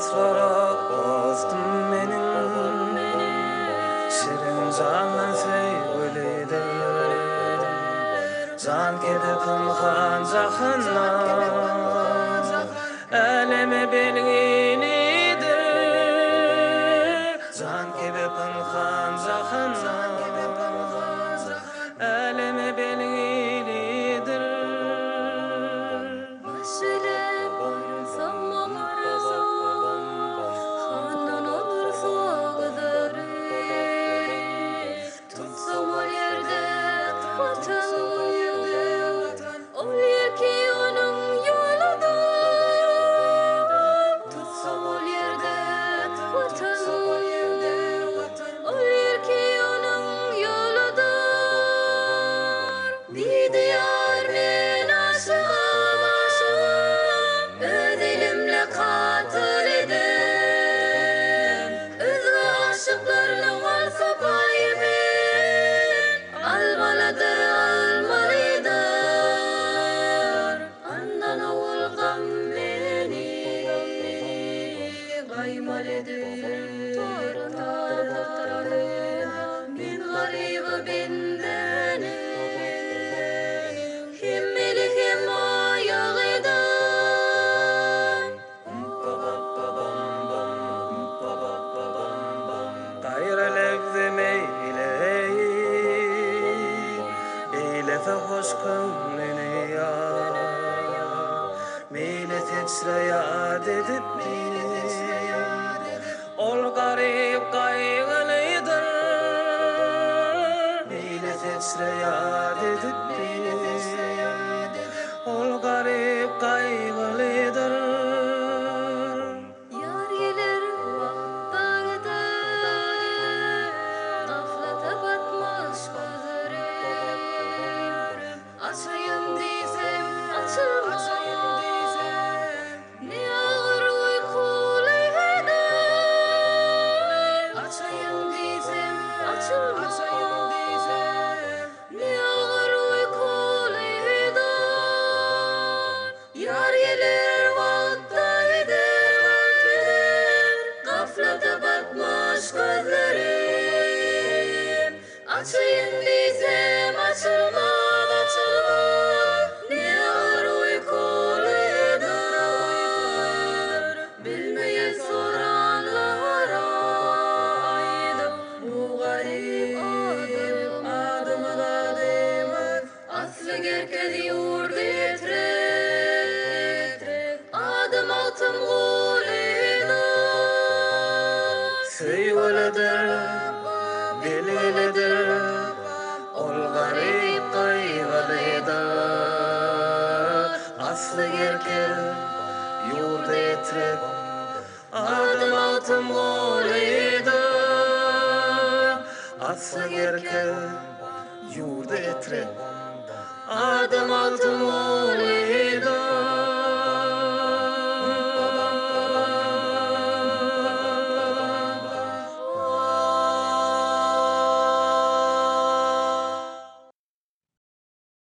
Hasrarak bozdum menin Şirin canın sevgilidir Can kedipim han jahannam Eleme belgilidir Can kedipim han jahannam Eleme belgilidir Min garibi bindeni Himmeli him ayağıdan Gayrı levzi meyley Eylefe hoş kımlini ya Meyle teçre yad edip Ol garip kaygılıdır Meyle teçre yad edip Ol garip kaygılıdır Yar gelir vaktagıda Gaflata batmış gözlerim Açayım diysem açılmaz Ne ağır uykuluydu Açayım diysem açılmaz Ne ağır uykuluydu Yar gelir vaktagıda Gaflata batmış gözlerim Açayım diysem açılmaz Ne ağır uykuludur Bilmeyen soranlara aydım Bu garip adımı da demez Aslı gerkez yurdu etrek Adım altım gulidar Sevgilidir, belgilidir Ol garip kaygılıdır Aslı gerker, yurda etrek Adım altım gulidar Aslı gerker, yurda etrek Adım altım gulidar